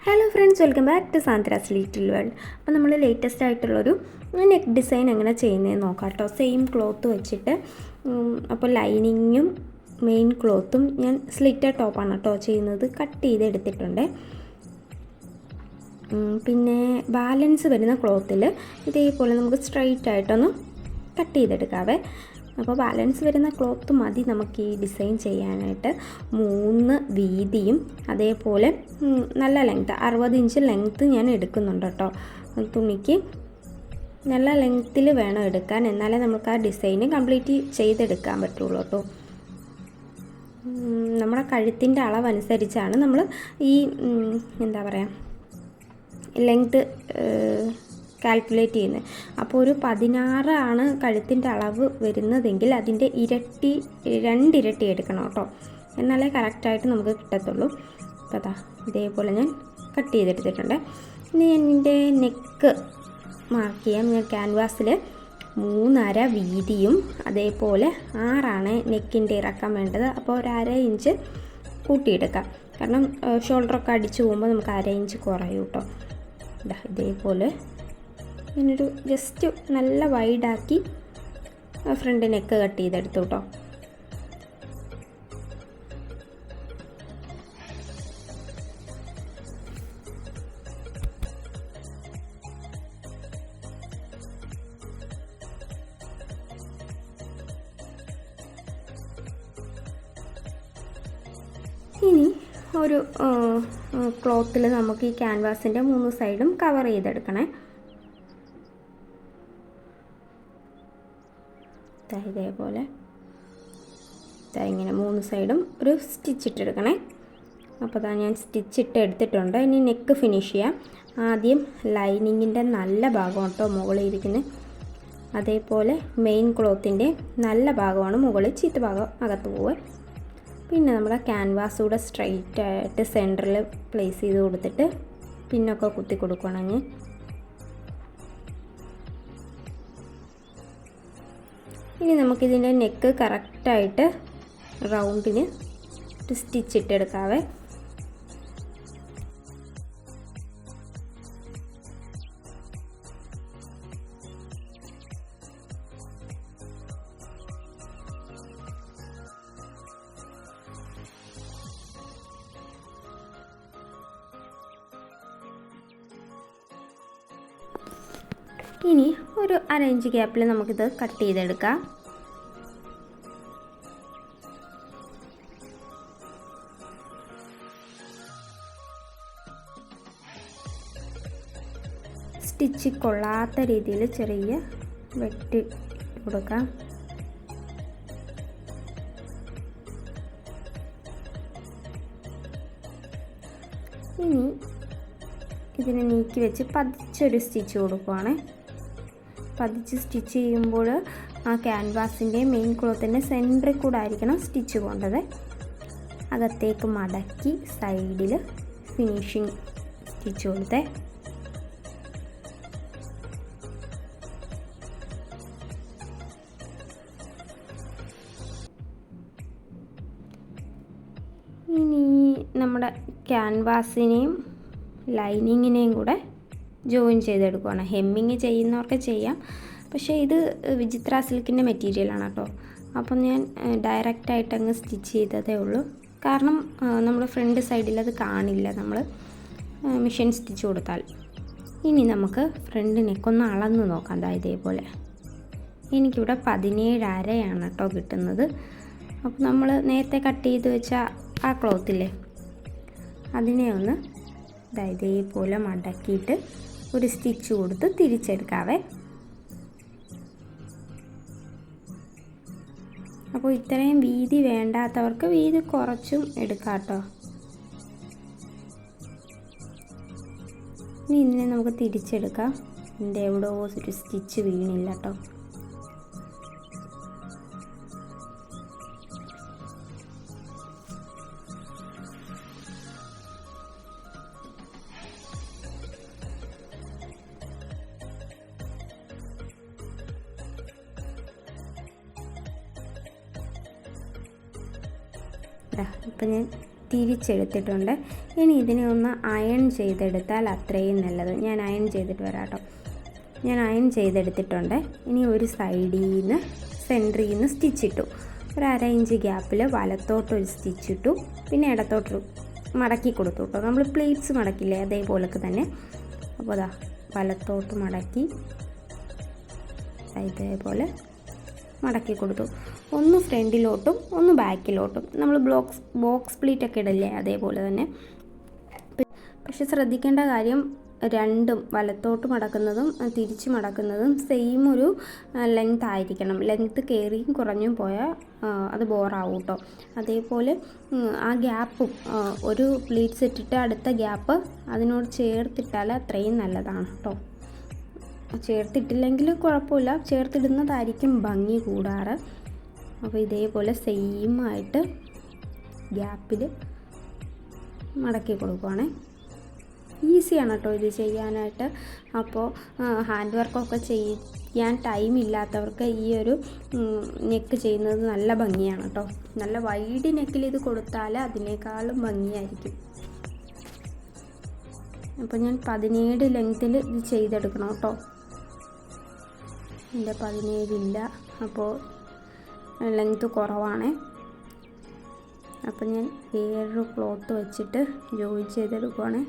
Hello friends, welcome back to Sandra's little world. അപ്പോൾ നമ്മൾ latest ആയിട്ടുള്ളൊരു നെക്ക് ഡിസൈൻ എങ്ങനെ ചെയ്യുന്നതെന്ന് നോക്കാം കേട്ടോ. സെയിം ക്ലോത്ത് വെച്ചിട്ട് അപ്പോൾ ലൈനിങ്ങും മെയിൻ ക്ലോത്തും ഞാൻ സ്ലിറ്റഡ് ടോപ്പാണ് കേട്ടോ ചെയ്യുന്നത്. കട്ട് ചെയ്തെടുത്തിട്ടുണ്ട്. പിന്നെ ബാലൻസ് വരുന്ന ക്ലോത്തിൽ ഇതേപോലെ നമുക്ക് സ്ട്രൈറ്റ് ആയിട്ടൊന്ന് കട്ട് ചെയ്തെടുക്കാവേ. അപ്പോൾ ബാലൻസ് വരുന്ന ക്ലോത്ത് മതി നമുക്ക് ഈ ഡിസൈൻ ചെയ്യാനായിട്ട്. 3 വീതിയും അതേപോലെ നല്ല ലെങ്ത്ത് 60 ഇഞ്ച് ലെങ്ത്ത് ഞാൻ എടുക്കുന്നുണ്ട് കേട്ടോ. തുണിക്ക് നല്ല ലെങ്ത്തിൽ വേണം എടുക്കാൻ, എന്നാലേ നമുക്ക് ആ ഡിസൈന് കംപ്ലീറ്റ് ചെയ്തെടുക്കാൻ പറ്റുള്ളൂ കേട്ടോ. നമ്മുടെ കഴുത്തിൻ്റെ അളവനുസരിച്ചാണ് നമ്മൾ ഈ എന്താ പറയുക ലെങ്ത്ത് കാൽക്കുലേറ്റ് ചെയ്യുന്നത്. അപ്പോൾ ഒരു 16 ആണ് കഴുത്തിൻ്റെ അളവ് വരുന്നതെങ്കിൽ അതിൻ്റെ ഇരട്ടി 2 ഇരട്ടി എടുക്കണം കേട്ടോ, എന്നാലേ കറക്റ്റായിട്ട് നമുക്ക് കിട്ടത്തുള്ളൂ. അപ്പോൾ അതാ ഇതേപോലെ ഞാൻ കട്ട് ചെയ്തെടുത്തിട്ടുണ്ട്. ഇനി എൻ്റെ നെക്ക് മാർക്ക് ചെയ്യാം. ഞാൻ ക്യാൻവാസിൽ 3.5 വീതിയും അതേപോലെ 6 നെക്കിൻ്റെ ഇറക്കം വേണ്ടത്. അപ്പോൾ ഒരു 1/2 ഇഞ്ച് കൂട്ടിയെടുക്കാം, കാരണം ഷോൾഡറൊക്കെ അടിച്ചു പോകുമ്പോൾ നമുക്ക് 1/2 ഇഞ്ച് കുറയും കേട്ടോ. ഇതേപോലെ ഞാനൊരു ജസ്റ്റ് നല്ല വൈഡാക്കി ഫ്രണ്ട് നെക്ക് കട്ട് ചെയ്തെടുത്തു കേട്ടോ. ഇനി ഒരു ക്ലോത്തിൽ നമുക്ക് ഈ ക്യാൻവാസിൻ്റെ 3 സൈഡും കവർ ചെയ്തെടുക്കണേ. ഇതേപോലെ ഇങ്ങനെ 3 സൈഡും ഒരു സ്റ്റിച്ച് ഇട്ടെടുക്കണേ. അപ്പോൾ ഞാൻ സ്റ്റിച്ച് ഇട്ട് എടുത്തിട്ടുണ്ട്. ഇനി നെക്ക് ഫിനിഷ് ചെയ്യാം. ആദ്യം ലൈനിങ്ങിൻ്റെ നല്ല ഭാഗം കേട്ടോ മുകളിൽ ഇരിക്കുന്നത്. അതേപോലെ മെയിൻ ക്ലോത്തിൻ്റെ നല്ല ഭാഗമാണ് മുകളിൽ, ചീത്ത ഭാഗം അകത്ത് പോവുക. പിന്നെ നമ്മുടെ ക്യാൻവാസ് കൂടെ സ്ട്രൈറ്റ് ആയിട്ട് സെൻറ്ററിൽ പ്ലേസ് ചെയ്ത് കൊടുത്തിട്ട് പിന്നൊക്കെ കുത്തി കൊടുക്കുകയാണെങ്കിൽ ഇനി നമുക്കിതിൻ്റെ നെക്ക് കറക്റ്റായിട്ട് റൗണ്ടിന് ഒരു സ്റ്റിച്ച് ഇട്ടെടുക്കാവേ. ഇനി ഒരു 1/2 ഇഞ്ച് ഗ്യാപ്പിൽ നമുക്കിത് കട്ട് ചെയ്തെടുക്കാം. സ്റ്റിച്ച് കൊള്ളാത്ത രീതിയിൽ ചെറിയ വെട്ടി കൊടുക്കാം. ഇനി ഇതിനെ നീക്കി വെച്ച് പതിച്ചൊരു സ്റ്റിച്ച് കൊടുക്കുവാണ്. പതിച്ച് സ്റ്റിച്ച് ചെയ്യുമ്പോൾ ആ ക്യാൻവാസിൻ്റെ മെയിൻ ക്ലോത്തിൻ്റെ സെൻറ്ററിൽ കൂടെ ആയിരിക്കണം സ്റ്റിച്ച് പോകേണ്ടത്. അകത്തേക്ക് മടക്കി സൈഡിൽ ഫിനിഷിങ് സ്റ്റിച്ച് കൊടുത്തേ. ഇനി നമ്മുടെ ക്യാൻവാസിനെയും ലൈനിങ്ങിനെയും കൂടെ ജോയിൻ ചെയ്തെടുക്കുകയാണ്. ഹെമ്മിങ് ചെയ്യുന്നവർക്ക് ചെയ്യാം, പക്ഷേ ഇത് വിചിത്ര സിൽക്കിൻ്റെ മെറ്റീരിയലാണ് കേട്ടോ. അപ്പം ഞാൻ ഡയറക്റ്റായിട്ട് അങ്ങ് സ്റ്റിച്ച് ചെയ്തതേ ഉള്ളൂ, കാരണം നമ്മൾ ഫ്രണ്ട് സൈഡിൽ അത് കാണില്ല നമ്മൾ മിഷൻ സ്റ്റിച്ച് കൊടുത്താൽ. ഇനി നമുക്ക് ഫ്രണ്ട് നെക്കൊന്ന് അളന്ന് നോക്കാം. ഇതേപോലെ എനിക്കിവിടെ 17.5 കേട്ടോ കിട്ടുന്നത്. അപ്പോൾ നമ്മൾ നേരത്തെ കട്ട് ചെയ്ത് വെച്ച ആ ക്ലോത്തില്ലേ അതിനെ ഒന്ന് ഇതേപോലെ മടക്കിയിട്ട് ഒരു സ്റ്റിച്ച് കൊടുത്ത് തിരിച്ചെടുക്കാവേ. അപ്പോൾ ഇത്രയും വീതി വേണ്ടാത്തവർക്ക് വീതി കുറച്ചും എടുക്കാം കേട്ടോ. ഇനി ഇതിനെ നമുക്ക് തിരിച്ചെടുക്കാം. ഇതിൻ്റെ എവിടെയോ ഒരു സ്റ്റിച്ച് വീണില്ല കേട്ടോ. ഇപ്പം ഞാൻ തിരിച്ചെടുത്തിട്ടുണ്ട്. ഇനി ഇതിനെ ഒന്ന് അയൺ ചെയ്തെടുത്താൽ അത്രയും നല്ലത്. ഞാൻ അയൺ ചെയ്തിട്ട് വരാം കേട്ടോ. ഞാൻ അയൺ ചെയ്തെടുത്തിട്ടുണ്ട്. ഇനി ഒരു സൈഡിൽ നിന്ന് സെൻറ്ററിൽ നിന്ന് സ്റ്റിച്ചിട്ടു. ഒരു 1/2 ഇഞ്ച് ഗ്യാപ്പിൽ വലത്തോട്ടൊരു സ്റ്റിച്ചിട്ടു. പിന്നെ ഇടത്തോട്ടൊരു മടക്കി കൊടുത്തു കേട്ടോ. നമ്മൾ പ്ലീറ്റ്സ് മടക്കില്ലേ അതേപോലൊക്കെ തന്നെ. അപ്പോൾ അതാ വലത്തോട്ട് മടക്കി ഇതേപോലെ മടക്കി കൊടുത്തു. ഒന്ന് ഫ്രണ്ടിലോട്ടും ഒന്ന് ബാക്കിലോട്ടും. നമ്മൾ ബോക്സ് പ്ലീറ്റൊക്കെ ഇടില്ലേ അതേപോലെ തന്നെ. പക്ഷെ ശ്രദ്ധിക്കേണ്ട കാര്യം, രണ്ടും വലത്തോട്ട് മടക്കുന്നതും തിരിച്ച് മടക്കുന്നതും സെയിം ഒരു ലെങ്ത് ആയിരിക്കണം. ലെങ്ത്ത് കയറിയും കുറഞ്ഞും പോയാൽ അത് ബോറാവും കേട്ടോ. അതേപോലെ ആ ഗ്യാപ്പും ഒരു പ്ലീറ്റ്സ് ഇട്ടിട്ട് അടുത്ത ഗ്യാപ്പ് അതിനോട് ചേർത്തിട്ടാൽ അത്രയും നല്ലതാണ് കേട്ടോ. ചേർത്തിട്ടില്ലെങ്കിൽ കുഴപ്പമില്ല, ചേർത്തിടുന്നതായിരിക്കും ഭംഗി കൂടാറ്. അപ്പോൾ ഇതേപോലെ സെയിമായിട്ട് ഗ്യാപ്പിൽ മടക്കി കൊടുക്കുവാണേ. ഈസിയാണ് കേട്ടോ ഇത് ചെയ്യാനായിട്ട്. അപ്പോൾ ഹാൻഡ് വർക്കൊക്കെ ചെയ്യാൻ ടൈം ഇല്ലാത്തവർക്ക് ഈ ഒരു നെക്ക് ചെയ്യുന്നത് നല്ല ഭംഗിയാണ് കേട്ടോ. നല്ല വൈഡ് നെക്കിൽ ഇത് കൊടുത്താൽ അതിനേക്കാളും ഭംഗിയായിരിക്കും. അപ്പോൾ ഞാൻ 17 ലെങ്ത്തിൽ ഇത് ചെയ്തെടുക്കണം കേട്ടോ. എൻ്റെ 17 ഇല്ല, അപ്പോൾ ലെങ്ത്ത് കുറവാണേ. അപ്പോൾ ഞാൻ വേറൊരു ക്ലോത്ത് വെച്ചിട്ട് ജോയിൻ ചെയ്തെടുക്കുവാണേ.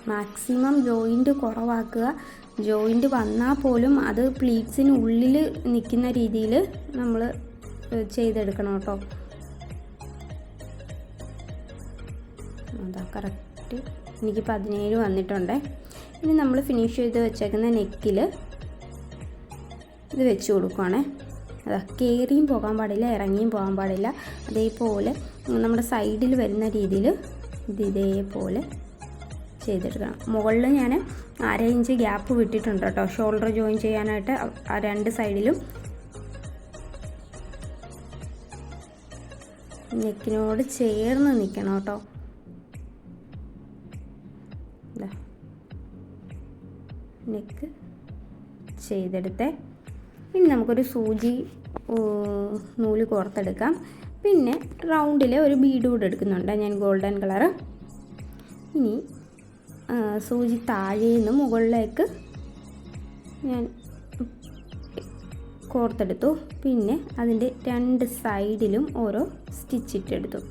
മാക്സിമം ജോയിൻറ്റ് കുറവാക്കുക. ജോയിൻറ്റ് വന്നാൽ പോലും അത് പ്ലീറ്റ്സിന് ഉള്ളിൽ നിൽക്കുന്ന രീതിയിൽ നമ്മൾ ചെയ്തെടുക്കണം കേട്ടോ. അതാ കറക്റ്റ് എനിക്ക് 17 വന്നിട്ടുണ്ട്. ഇനി നമ്മൾ ഫിനിഷ് ചെയ്ത് വെച്ചേക്കുന്ന നെക്കിൽ ഇത് വെച്ച് കൊടുക്കുവാണേ. അതാ കയറിയും പോകാൻ പാടില്ല, ഇറങ്ങിയും പോകാൻ പാടില്ല. അതേപോലെ നമ്മുടെ സൈഡിൽ വരുന്ന രീതിയിൽ ഇതേപോലെ ചെയ്തെടുക്കണം. മുകളിൽ ഞാൻ 1/2 ഇഞ്ച് ഗ്യാപ്പ് വിട്ടിട്ടുണ്ട് കേട്ടോ, ഷോൾഡർ ജോയിൻ ചെയ്യാനായിട്ട്. ആ 2 സൈഡിലും നെക്കിനോട് ചേർന്ന് നിൽക്കണം കേട്ടോ. നെക്ക് ചെയ്തെടുത്തേ. ഇനി നമുക്കൊരു സൂചി നൂല് കോർത്തെടുക്കാം. പിന്നെ റൗണ്ടിൽ ഒരു ബീഡ് കൂടെ എടുക്കുന്നുണ്ട് ഞാൻ, ഗോൾഡൻ കളറ്. ഇനി സൂചി താഴെ നിന്ന് മുകളിലേക്ക് ഞാൻ കോർത്തെടുത്തു. പിന്നെ അതിൻ്റെ 2 സൈഡിലും ഓരോ സ്റ്റിച്ചിട്ടെടുത്തു.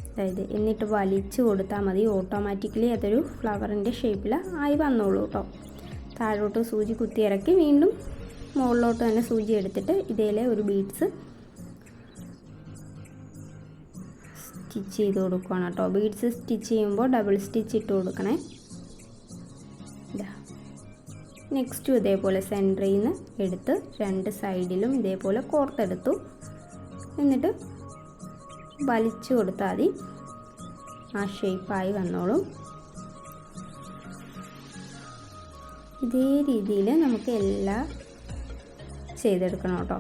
അതായത് എന്നിട്ട് വലിച്ചു കൊടുത്താൽ മതി, ഓട്ടോമാറ്റിക്കലി അതൊരു ഫ്ലവറിൻ്റെ ഷേപ്പിൽ ആയി വന്നോളൂ കേട്ടോ. താഴോട്ട് സൂചി കുത്തി ഇറക്കി വീണ്ടും മുകളിലോട്ട് തന്നെ സൂചി എടുത്തിട്ട് ഇതേലെ ഒരു ബീഡ്സ് സ്റ്റിച്ച് ചെയ്ത് കൊടുക്കുകയാണ് കേട്ടോ. ബീഡ്സ് സ്റ്റിച്ച് ചെയ്യുമ്പോൾ ഡബിൾ സ്റ്റിച്ച് ഇട്ട് കൊടുക്കണേ. നെക്സ്റ്റും ഇതേപോലെ സെൻറ്ററിൽ നിന്ന് എടുത്ത് 2 സൈഡിലും ഇതേപോലെ കോർത്തെടുത്തു. എന്നിട്ട് വലിച്ചു കൊടുത്താൽ മതി, ആ ഷേപ്പായി വന്നോളും. ഇതേ രീതിയിൽ നമുക്ക് എല്ലാം ചെയ്തെടുക്കണം കേട്ടോ.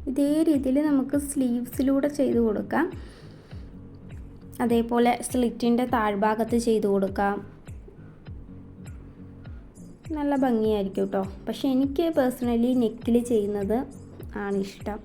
ഇതേ രീതിയിൽ നമുക്ക് സ്ലീവ്സിലൂടെ ചെയ്ത് കൊടുക്കാം. അതേപോലെ സ്ലിറ്റിൻ്റെ താഴ്ഭാഗത്ത് ചെയ്ത് കൊടുക്കാം. നല്ല ഭംഗിയായിരിക്കും കേട്ടോ. പക്ഷെ എനിക്ക് പേഴ്സണലി നെക്കിൽ ചെയ്യുന്നത് ആണ് ഇഷ്ടം.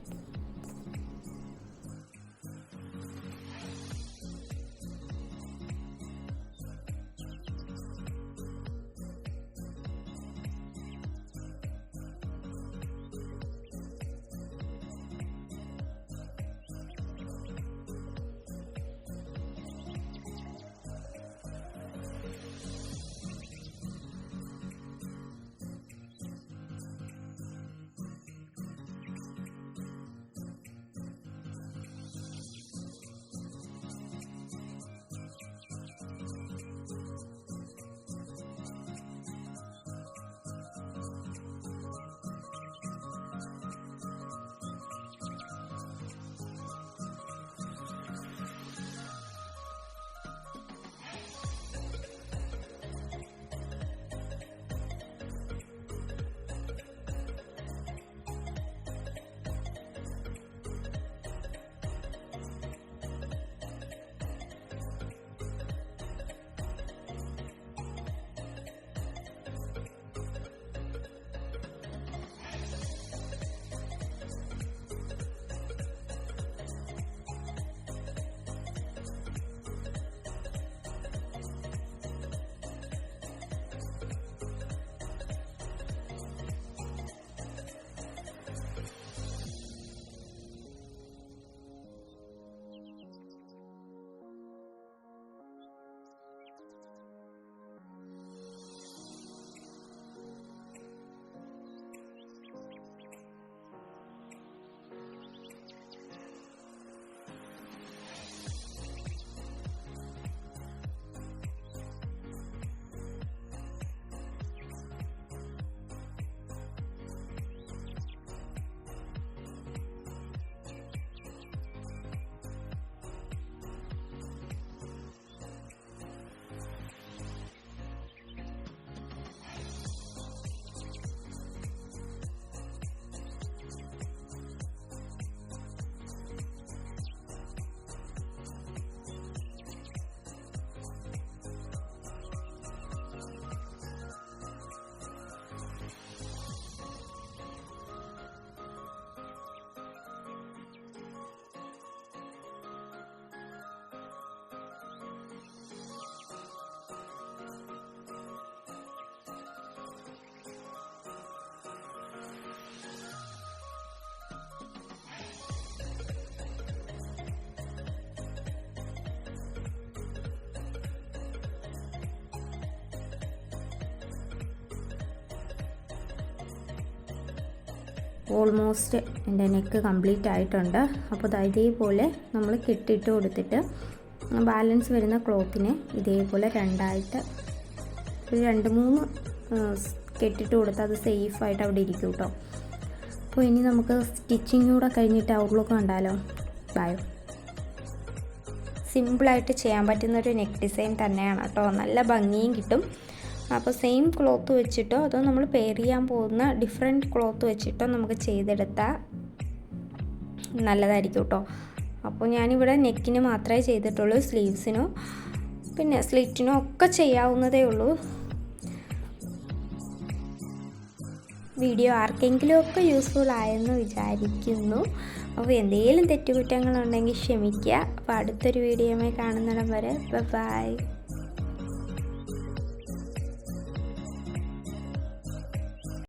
ഓൾമോസ്റ്റ് എൻ്റെ നെക്ക് കംപ്ലീറ്റ് ആയിട്ടുണ്ട്. അപ്പോൾ ഇതേപോലെ നമ്മൾ കെട്ടിട്ട് കൊടുത്തിട്ട് ബാലൻസ് വരുന്ന ക്ലോത്തിനെ ഇതേപോലെ രണ്ടായിട്ട് ഒരു 2-3 കെട്ടിട്ട് കൊടുത്താൽ അത് സേഫായിട്ട് അവിടെ ഇരിക്കും കേട്ടോ. അപ്പോൾ ഇനി നമുക്ക് സ്റ്റിച്ചിങ് കൂടെ കഴിഞ്ഞിട്ട് ഔട്ട്ലുക്ക് കണ്ടാലോ. ബൈ. സിമ്പിളായിട്ട് ചെയ്യാൻ പറ്റുന്നൊരു നെക്ക് ഡിസൈൻ തന്നെയാണ് കേട്ടോ. നല്ല ഭംഗിയും കിട്ടും. അപ്പോൾ സെയിം ക്ലോത്ത് വെച്ചിട്ടോ അതോ നമ്മൾ പെയർ ചെയ്യാൻ പോകുന്ന ഡിഫറെൻറ്റ് ക്ലോത്ത് വെച്ചിട്ടോ നമുക്ക് ചെയ്തെടുത്താൽ നല്ലതായിരിക്കും കേട്ടോ. അപ്പോൾ ഞാനിവിടെ നെക്കിന് മാത്രമേ ചെയ്തിട്ടുള്ളൂ. സ്ലീവ്സിനോ പിന്നെ സ്ലിറ്റിനോ ഒക്കെ ചെയ്യാവുന്നതേ ഉള്ളൂ. വീഡിയോ ആർക്കെങ്കിലും ഒക്കെ യൂസ്ഫുൾ ആയെന്ന് വിചാരിക്കുന്നു. അപ്പോൾ എന്തെങ്കിലും തെറ്റുകുറ്റങ്ങളുണ്ടെങ്കിൽ ക്ഷമിക്കുക. അപ്പോൾ അടുത്തൊരു വീഡിയോയുമായി കാണുന്നിടം വരെ ബൈ.